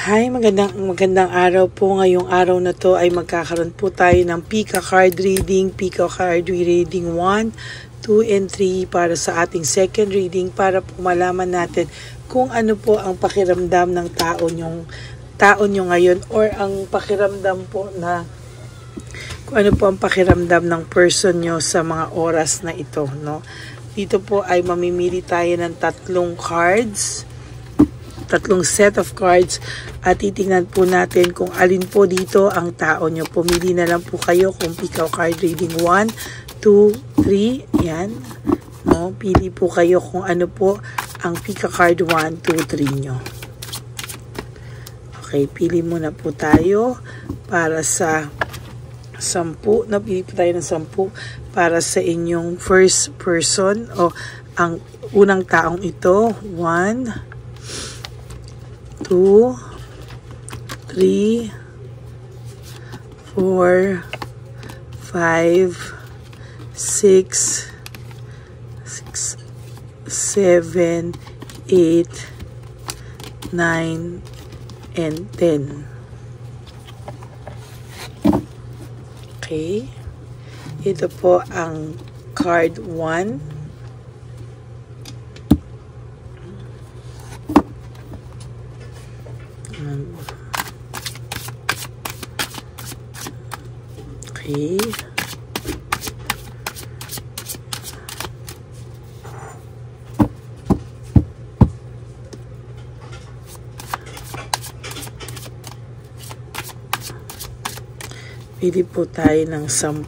Hi, magandang araw po. Ngayong araw na to ay magkakaroon po tayo ng Pika card reading, Pika card reading 1, 2, and 3 para sa ating second reading para po malaman natin kung ano po ang pakiramdam ng tao nyo ngayon or ang pakiramdam po na kung ano po ang pakiramdam ng person nyo sa mga oras na ito, no? Dito po ay mamimili tayo ng tatlong set of cards at titingnan po natin kung alin po dito ang tao nyo. Pumili na lang po kayo kung Pika card reading 1, 2, 3. Yan. No? Pili po kayo kung ano po ang Pika card 1, 2, 3 nyo. Okay, pili muna po tayo para sa 10. Napili po tayo ng 10 para sa inyong first person o ang unang taong ito. 1, 2, 3, 4, 5, 6, 7, 8, 9, and 10. Okay. Ito po ang card 1. Okay. Pili po tayo ng 10.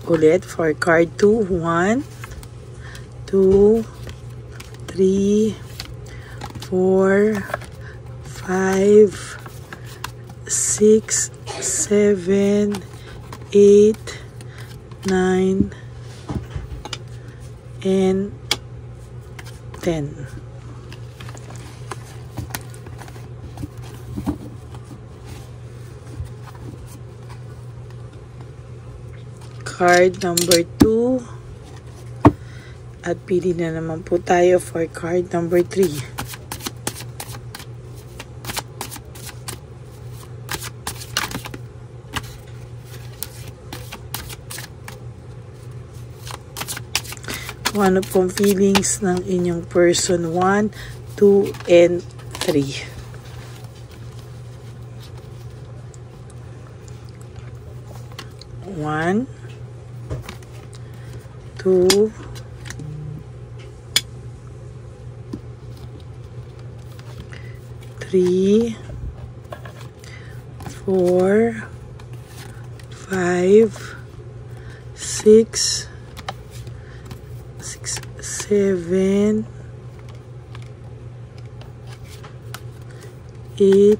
Ulit for card 2. 1, 2, 3, 4, 5, 6, 7, 8, 9, and 10. Card number 2. At pili na naman po tayo for card number 3. Kung ano pong feelings ng inyong person 1, 2, and 3. One, 2, 3, 4, 5, 6, 7, 8,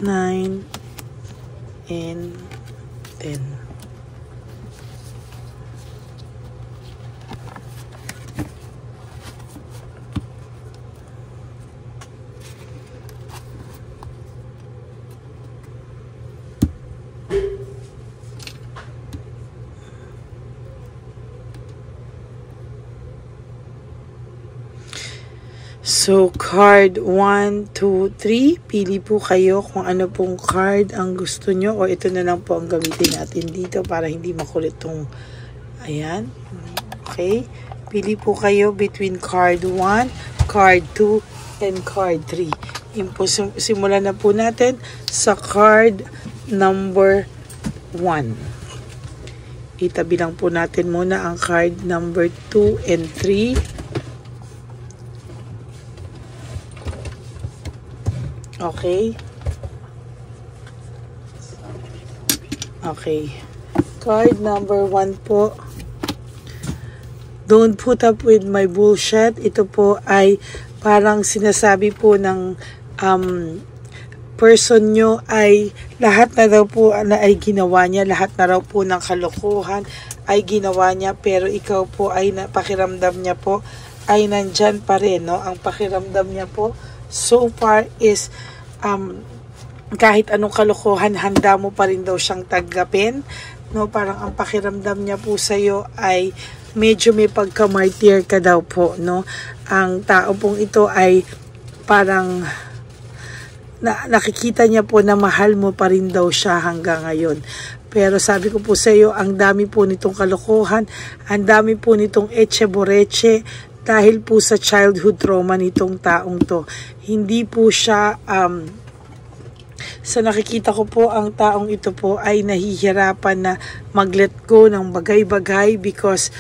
9, and 10. So, card 1, 2, 3. Pili po kayo kung ano pong card ang gusto nyo. O ito na lang po ang gamitin natin dito para hindi makulit tong ayan. Okay. Pili po kayo between card 1, card 2, and card 3. Simulan na po natin sa card number 1. Itabi lang po natin muna ang card number 2 and 3. Okay. Okay. Card number 1 po. Don't put up with my bullshit. Ito po ay parang sinasabi po ng person nyo ay lahat na daw po na ay ginawa niya. Lahat na raw po ng kalokohan ay ginawa niya. Pero ikaw po ay pakiramdam niya po ay nandyan pa rin. No? Ang pakiramdam niya po so far is kahit anong kalokohan, handa mo pa rin daw siyang tanggapin. No, parang ang pakiramdam niya po sa iyo ay medyo may pagka-martyr ka daw po, no? Ang tao pong ito ay parang nakikita niya po na mahal mo pa rin daw siya hanggang ngayon. Pero sabi ko po sa iyo, ang dami po nitong kalokohan, ang dami po nitong etche-boreche, dahil po sa childhood trauma nitong taong to. Hindi po siya, sa nakikita ko po, ang taong ito po ay nahihirapan na mag-let go ng bagay-bagay because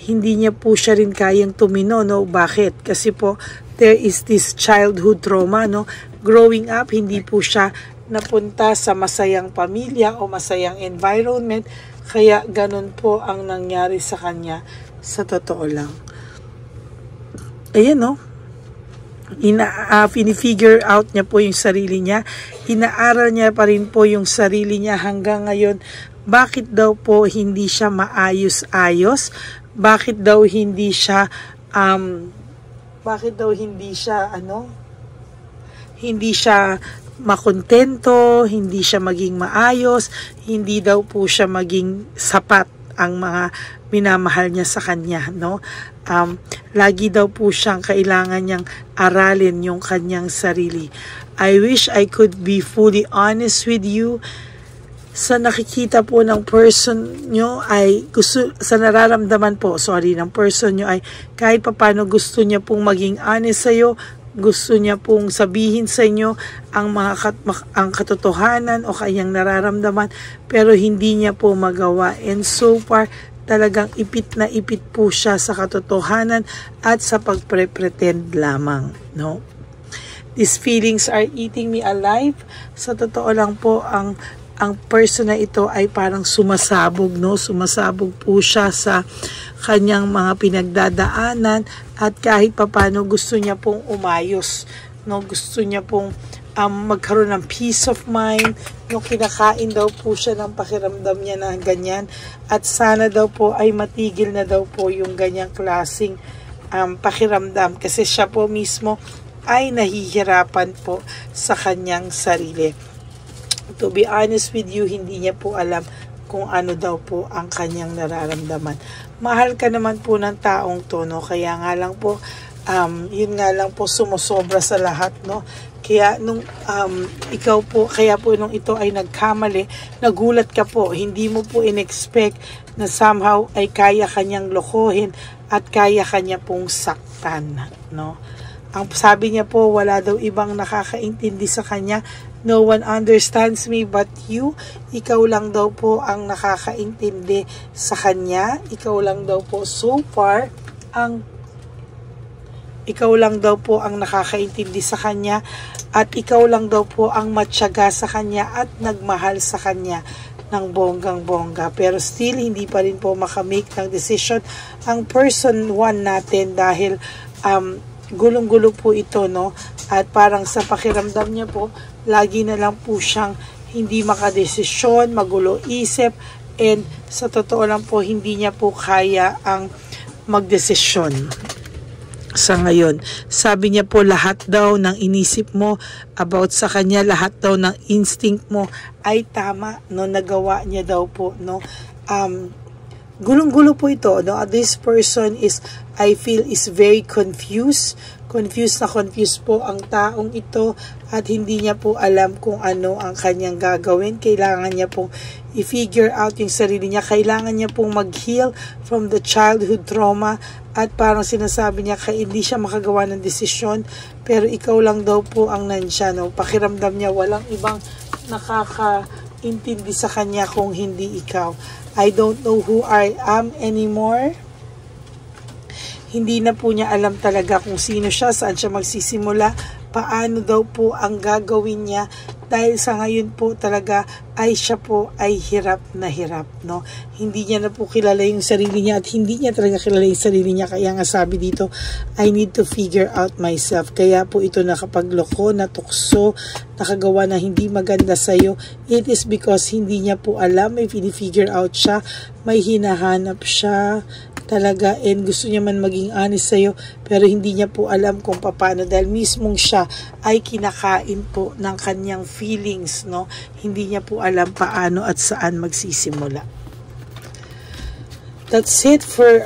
hindi niya po siya rin kayang tumino, no? Bakit? Kasi po, there is this childhood trauma, no? Growing up, hindi po siya napunta sa masayang pamilya o masayang environment, kaya ganun po ang nangyari sa kanya, sa totoo lang. Ayan, no? Fini-figure out niya po yung sarili niya. Inaaral niya pa rin po yung sarili niya hanggang ngayon. Bakit daw po hindi siya maayos-ayos? Bakit daw hindi siya hindi siya makontento, hindi siya maging maayos, hindi daw po siya maging sapat ang mga minamahal niya sa kanya, no? Lagi daw po siyang kailangan niyang aralin yung kanyang sarili. I wish I could be fully honest with you. Sa nakikita po ng person nyo ay sa nararamdaman po, ng person nyo ay kahit papano gusto niya pong maging honest sa'yo, gusto niya pong sabihin sa inyo ang katotohanan o kanyang nararamdaman, pero hindi niya po magawa. And so far, talagang ipit na ipit po siya sa katotohanan at sa pagpre-pretend lamang, no? These feelings are eating me alive. Sa totoo lang po, ang person na ito ay parang sumasabog, no? Sumasabog po siya sa kanyang mga pinagdadaanan at kahit papano gusto niya pong umayos, no? Gusto niya pong magkaroon ng peace of mind, no? Kinakain daw po siya ng pakiramdam niya na ganyan at sana daw po ay matigil na daw po yung ganyang klaseng pakiramdam kasi siya po mismo ay nahihirapan po sa kanyang sarili. To be honest with you, hindi niya po alam kung ano daw po ang kanyang nararamdaman. Mahal ka naman po ng taong to, no? Kaya nga lang po, yun nga lang po sumusobra sa lahat, no? Kaya nung kaya po nung ito ay nagkamali, nagulat ka po, hindi mo po in-expect na somehow ay kaya kanyang lokohin at kaya kanya pong saktan, no? Ang sabi niya po, wala daw ibang nakakaintindi sa kanya. No one understands me but you. Ikaw lang daw po ang nakakaintindi sa kanya. Ikaw lang daw po so far ikaw lang daw po ang nakakaintindi sa kanya at ikaw lang daw po ang matyaga sa kanya at nagmahal sa kanya ng bonggang-bongga. Pero still, hindi pa rin po makamake ng decision ang person one natin dahil gulong-gulo po ito, no? At parang sa pakiramdam niya po, lagi na lang po siyang hindi makadesisyon, magulo isip, and sa totoo lang po, hindi niya po kaya ang magdesisyon. Sa ngayon, sabi niya po lahat daw ng inisip mo about sa kanya, lahat daw ng instinct mo ay tama, no? Nagawa niya daw po, no? Gulong-gulo po ito, no? This person is, I feel, is very confused. Confused po ang taong ito at hindi niya po alam kung ano ang kanyang gagawin. Kailangan niya pong i-figure out yung sarili niya. Kailangan niya pong mag-heal from the childhood trauma at parang sinasabi niya hindi siya makagawa ng desisyon pero ikaw lang daw po ang nandyan, no? Pakiramdam niya walang ibang nakakaintindi sa kanya kung hindi ikaw. I don't know who I am anymore. Hindi na po niya alam talaga kung sino siya, saan siya magsisimula, paano daw po ang gagawin niya dahil sa ngayon po talaga ay siya po ay hirap na hirap, no? Hindi niya na po kilala yung sarili niya at hindi niya talaga kilala yung sarili niya, kaya nga sabi dito, I need to figure out myself. Kaya po ito nakapagloko, natukso, nakagawa na hindi maganda sa'yo. It is because hindi niya po alam, may figure out siya, may hinahanap siya talaga and gusto niya man maging honest sa'yo pero hindi niya po alam kung paano dahil mismong siya ay kinakain po ng kanyang feelings, no? Hindi niya po alam paano at saan magsisimula. That's it for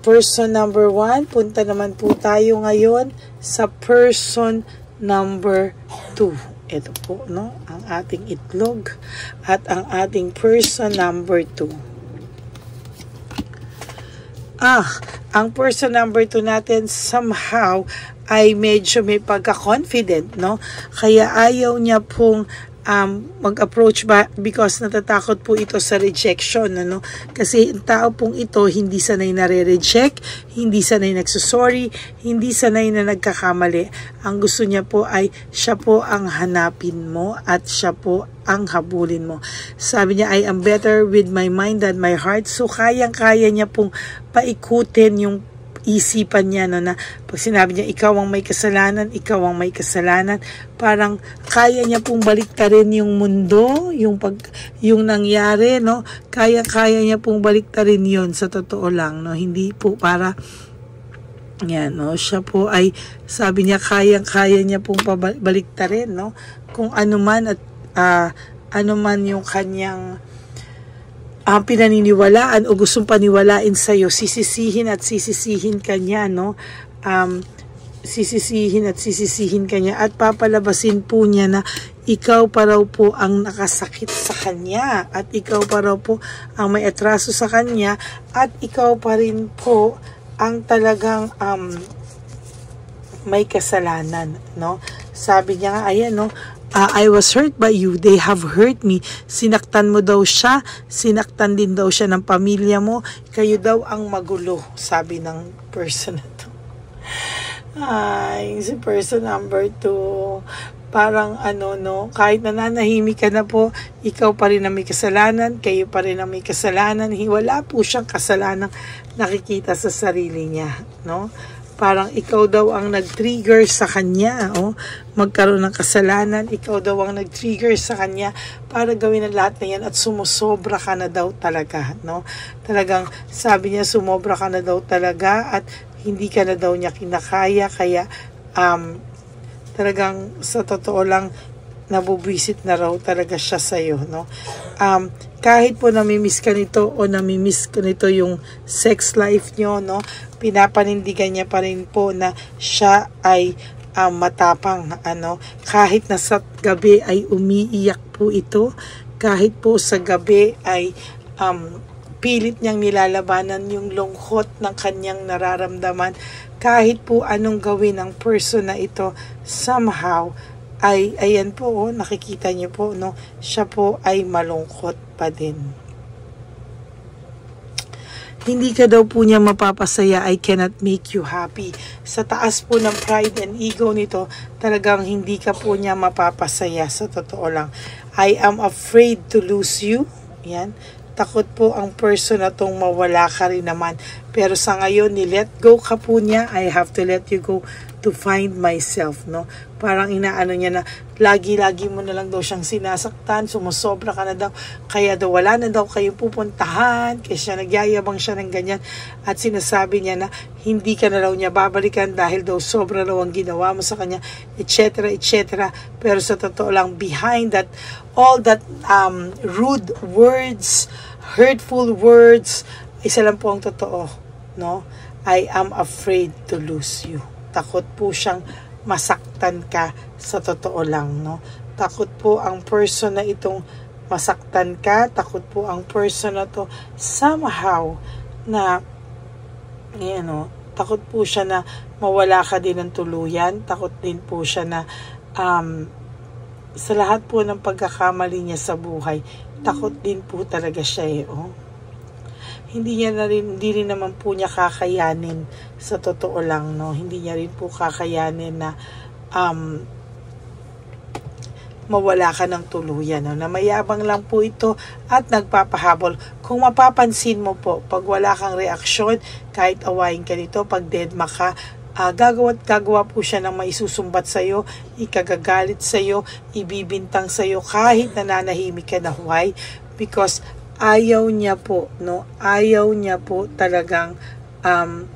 person number 1. Punta naman po tayo ngayon sa person number 2. Ito po, no, ang ating itlog at ang ating person number 2. Ang person number 2 natin somehow ay medyo may pagka-confident, no? Kaya ayaw niya pong mag-approach ba because natatakot po ito sa rejection, ano? Kasi ang tao pong ito hindi sanay na re-reject, hindi sanay nagsusorry, hindi sanay na nagkakamali. Ang gusto niya po ay siya po ang hanapin mo at siya po ang habulin mo. Sabi niya, I am better with my mind than my heart. So kayang-kaya niya pong paikutin yung isipan niya, no, na pag sinabi niya ikaw ang may kasalanan, ikaw ang may kasalanan, parang kaya niya pong baliktarin yung mundo, yung nangyari, no, kaya niya pong baliktarin yon sa totoo lang, no, hindi po para yan, no, siya po ay sabi niya kaya niya pong baliktarin, no, kung ano man at ano man yung kanyang pinaniniwalaan o gustong paniwalain sa'yo, sisisihin at sisisihin ka niya, no? Sisisihin at sisisihin ka niya at papalabasin po niya na ikaw pa raw po ang nakasakit sa kanya at ikaw pa raw po ang may atraso sa kanya at ikaw pa rin po ang talagang may kasalanan, no? Sabi niya nga, ayan, no? I was hurt by you, they have hurt me. Sinaktan mo daw siya, sinaktan din daw siya ng pamilya mo, kayo daw ang magulo, sabi ng person na to. Ay, si person number 2, parang ano, no, kahit nananahimik ka na po, ikaw pa rin ang may kasalanan, kayo pa rin ang may kasalanan, wala po siyang kasalanan nakikita sa sarili niya, no? Parang ikaw daw ang nag-trigger sa kanya, oh, magkaroon ng kasalanan, ikaw daw ang nag-trigger sa kanya para gawin ang lahat na yan at sumusobra ka na daw talaga, no? Talagang sabi niya sumobra ka na daw talaga at hindi ka na daw niya kinakaya, kaya talagang sa totoo lang nabubwisit na raw talaga siya sa'yo, no? Kahit po namimiss ka nito o namimiss ka nito yung sex life nyo, no? Pinapanindigan niya pa rin po na siya ay matapang, ano? Kahit na sa gabi ay umiiyak po ito, kahit po sa gabi ay pilit niyang nilalabanan yung lungkot ng kanyang nararamdaman, kahit po anong gawin ng person na ito, somehow ay ayan po, oh, nakikita niyo po, no, siya po ay malungkot pa din. Hindi ka daw po niya mapapasaya, I cannot make you happy. Sa taas po ng pride and ego nito, talagang hindi ka po niya mapapasaya, sa totoo lang. I am afraid to lose you. Yan. Takot po ang person na tong mawala ka rin naman. Pero sa ngayon, ni-let go ka po niya. I have to let you go to find myself, no? Parang inaano niya na lagi-lagi mo na lang daw siyang sinasaktan, sumusobra ka na daw, kaya daw wala na daw kayong pupuntahan, kaya siya nagyayabang siya ng ganyan, at sinasabi niya na hindi ka na raw niya babalikan dahil daw sobra raw ang ginawa mo sa kanya, etc. etc. Pero sa totoo lang, behind that, all that rude words, hurtful words, isa lang po ang totoo, no? I am afraid to lose you. Takot po siyang masaktan ka, sa totoo lang, no? Takot po ang person na itong masaktan ka, takot po ang person na to somehow na, takot po siya na mawala ka din ng tuluyan, takot din po siya na sa lahat po ng pagkakamali niya sa buhay, takot din po talaga siya, oh. Hindi rin naman po niya kakayanin, sa totoo lang, no? Hindi niya rin po kakayanin na mawala ka ng tuluyan, no? Na mayabang lang po ito at nagpapahabol. Kung mapapansin mo po, pag wala kang reaksyon, kahit awayin ka nito, pag deadma ka, gagawa po siya ng maisusumbat sa'yo, ikagagalit sa'yo, ibibintang sa'yo, kahit nananahimik ka na. Why? Because ayaw niya po, no? Ayaw niya po talagang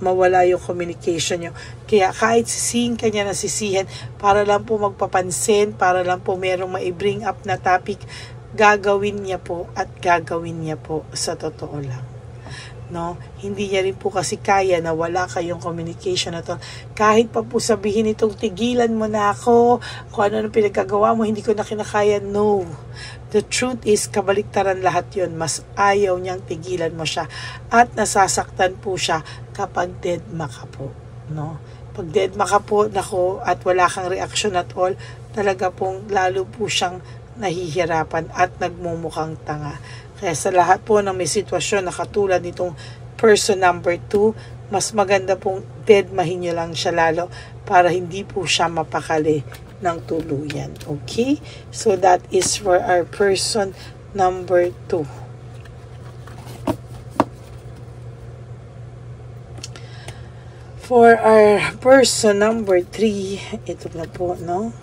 mawala yung communication niyo. Kaya kahit sisihin ka niya na sisihin, para lang po magpapansin, para lang po merong ma-bring up na topic, gagawin niya po at gagawin niya po, sa totoo lang. no? Hindi niya rin po kasi kaya na wala kayong communication at all. Kahit pa po sabihin itong tigilan mo na ako, kung ano nang pinagkagawa mo, hindi ko na kinakaya. No. The truth is, kabaliktaran lahat yon. Mas ayaw niyang tigilan mo siya. At nasasaktan po siya kapag deadma ka po, no? Pag deadma ka po, nako, at wala kang reaction at all, talaga pong lalo po siyang nahihirapan at nagmumukhang tanga. Kaya sa lahat po ng may sitwasyon na katulad nitong person number 2, mas maganda pong deadmahin nyo lang siya lalo para hindi po siya mapakali ng tuluyan. Okay? So that is for our person number 2. For our person number 3, ito na po, no?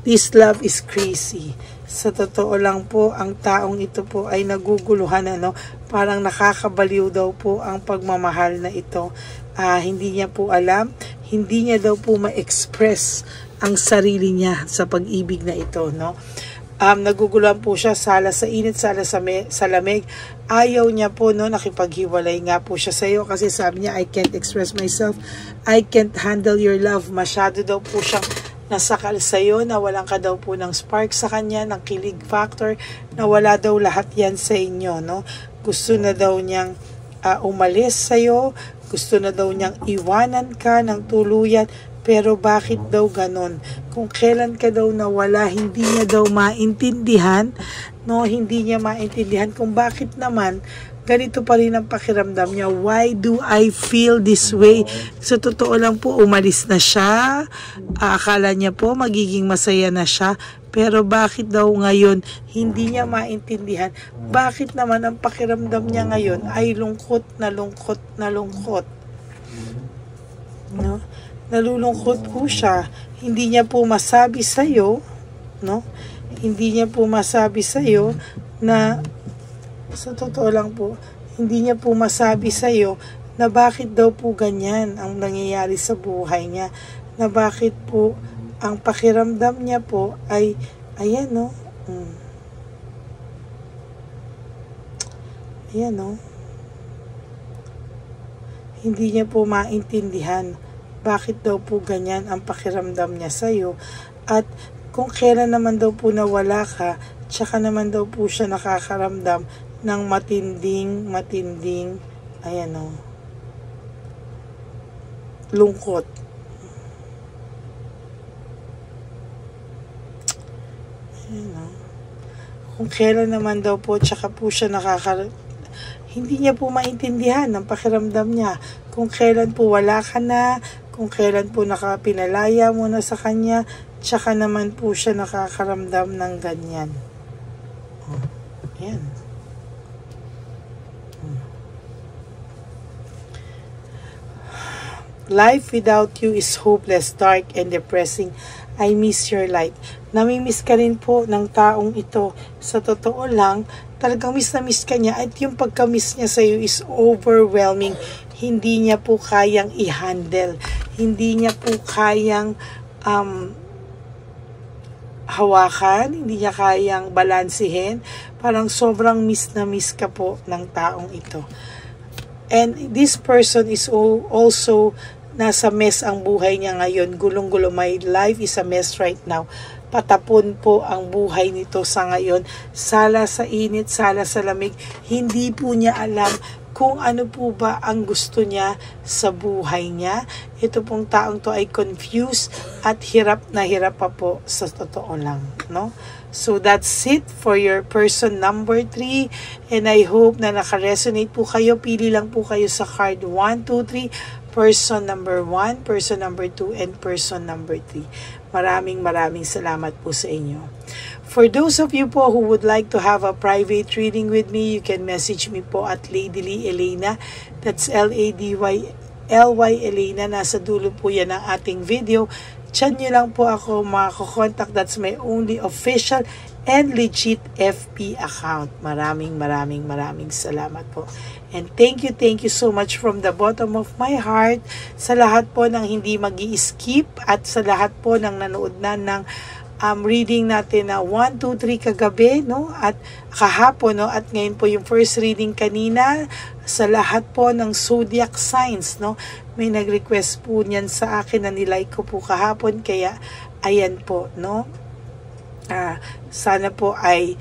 This love is crazy. Sa totoo lang po, ang taong ito po ay naguguluhan, ano? Parang nakakabaliw daw po ang pagmamahal na ito. Hindi niya po alam, hindi niya daw po ma-express ang sarili niya sa pag-ibig na ito, no? Naguguluhan po siya, sala sa init, sala sa lamig. Ayaw niya po, no, nakipaghiwalay nga po siya sa iyo kasi sabi niya, I can't express myself, I can't handle your love. Masyado daw po siyang nasakal sa'yo, nawalan ka daw po ng spark sa kanya, ng kilig factor, nawala daw lahat yan sa inyo, no? Gusto na daw niyang umalis sa'yo, gusto na daw niyang iwanan ka ng tuluyan, pero bakit daw ganon? Kung kailan ka daw nawala, hindi niya daw maintindihan, no? Hindi niya maintindihan kung bakit naman ganito pa rin ang pakiramdam niya. Why do I feel this way? Sa totoo lang po, umalis na siya. Akala niya po magiging masaya na siya. Pero bakit daw ngayon hindi niya maintindihan? Bakit naman ang pakiramdam niya ngayon ay lungkot na lungkot na lungkot? No? Nalulungkot po siya. Hindi niya po masabi sa'yo, no? Hindi niya po masabi sa'yo na sa totoo lang po, hindi niya po masabi sa'yo na bakit daw po ganyan ang nangyayari sa buhay niya. Na bakit po ang pakiramdam niya po ay, ayan no. Ayan no. Hindi niya po maintindihan bakit daw po ganyan ang pakiramdam niya sa'yo. At kung kailan naman daw po nawala ka, tsaka naman daw po siya nakakaramdam ng matinding, ayan o, lungkot. Ayan o. Kung kailan naman daw po, tsaka po siya hindi niya po maintindihan ang pakiramdam niya. Kung kailan po wala ka na, kung kailan po pinalaya mo na sa kanya, tsaka naman po siya nakakaramdam ng ganyan. Oh, ayan. Life without you is hopeless, dark, and depressing. I miss your light. Namimiss ka rin po ng taong ito. Sa totoo lang, talagang miss na miss ka niya at yung pagka-miss niya sa iyo is overwhelming. Hindi niya po kayang i-handle. Hindi niya po kayang hawakan. Hindi niya kayang balansihin. Parang sobrang miss na miss ka po ng taong ito. And this person is also nasa mess ang buhay niya ngayon. Gulong-gulo. My life is a mess right now. Patapon po ang buhay nito sa ngayon. Sala sa init, sala sa lamig. Hindi po niya alam kung ano po ba ang gusto niya sa buhay niya. Ito pong taong to ay confused at hirap na hirap pa po sa totoo lang, no? So that's it for your person number 3, and I hope na naka-resonate po kayo. Pili lang po kayo sa card 1, 2, 3, person number 1, person number 2, and person number 3. Maraming salamat po sa inyo. For those of you po who would like to have a private reading with me, you can message me po at Lady Lee Elena. That's L-A-D-Y-L-Y Elena. Nasa dulo po yan ng ating video. Chan nyo lang po ako makakontak. That's my only official and legit FB account. Maraming salamat po. And thank you so much from the bottom of my heart sa lahat po ng hindi mag-i-skip at sa lahat po ng nanood na ng reading natin na 1, 2, 3 kagabi, no? At kahapon, no? At ngayon po yung first reading kanina sa lahat po ng zodiac signs, no? May nag-request po niyan sa akin na nilike ko po kahapon, kaya ayan po, no? Sana po ay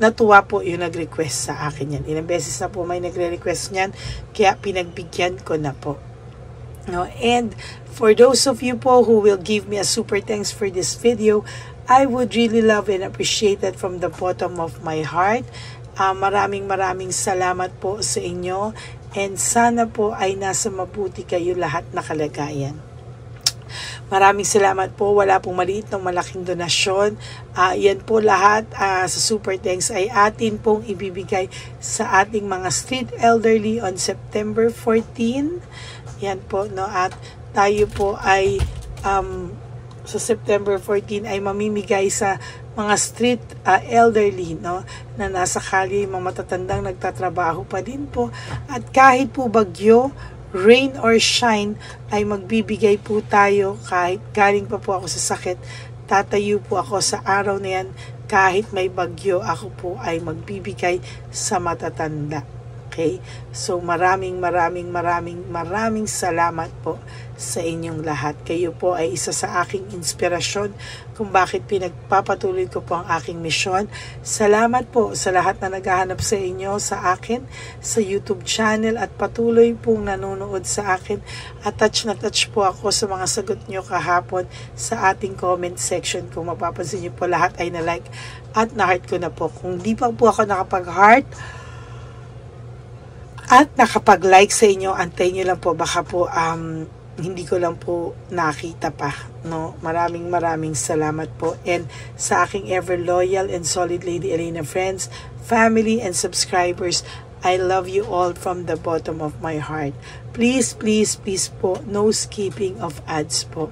natuwa po yung nag-request sa akin yan. Ilang beses na po may nagre-request niyan, kaya pinagbigyan ko na po. No, and for those of you po who will give me a super thanks for this video, I would really love and appreciate it from the bottom of my heart. Maraming salamat po sa inyo, and sana po ay nasa mabuti kayo lahat na kalagayan. Maraming salamat po. Wala pong maliit ng malaking donasyon. Yan po lahat sa super thanks ay atin pong ibibigay sa ating mga street elderly on September 14. Yan po, no? At tayo po ay sa September 14 ay mamimigay sa mga street elderly, no? Na nasa kalye, mga matatandang nagtatrabaho pa din po. At kahit po bagyo, rain or shine, ay magbibigay po tayo. Kahit galing pa po ako sa sakit, tatayo po ako sa araw na yan. Kahit may bagyo, ako po ay magbibigay sa matatanda. Okay? So maraming salamat po sa inyong lahat. Kayo po ay isa sa aking inspirasyon kung bakit pinagpapatuloy ko po ang aking misyon. Salamat po sa lahat na naghahanap sa inyo, sa akin, sa YouTube channel, at patuloy pong nanonood sa akin. At touch na touch po ako sa mga sagot nyo kahapon sa ating comment section. Kung mapapansin nyo po, lahat ay na-like at na-heart ko na po. Kung di pa po ako nakapag-heart at nakapag-like sa inyo, antayin nyo lang po, baka po hindi ko lang po nakita pa, no? Maraming salamat po, and sa aking ever loyal and solid Lady Elena friends, family, and subscribers, I love you all from the bottom of my heart. Please po, no skipping of ads po.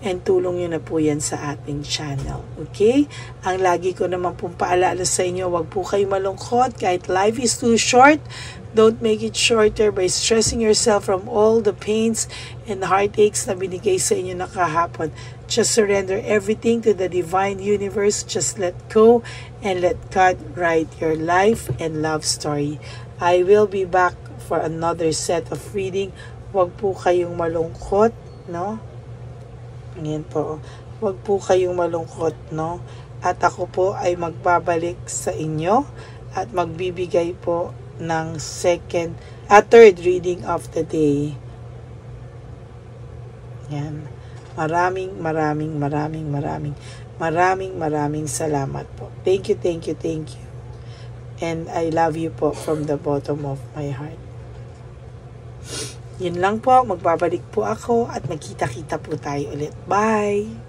And tulong nyo na po yan sa ating channel. Okay? Ang lagi ko naman pong paalala sa inyo, wag po kayo malungkot. Kahit life is too short, don't make it shorter by stressing yourself from all the pains and heartaches na binigay sa inyo na kahapon. Just surrender everything to the divine universe. Just let go and let God write your life and love story. I will be back for another set of reading. Huwag po kayong malungkot, no? Ngayon po. Huwag po kayong malungkot, no? At ako po ay magbabalik sa inyo at magbibigay po ng third reading of the day. Yan. Maraming salamat po. Thank you. And I love you po from the bottom of my heart. Yun lang po, magbabalik po ako at magkita-kita po tayo ulit. Bye!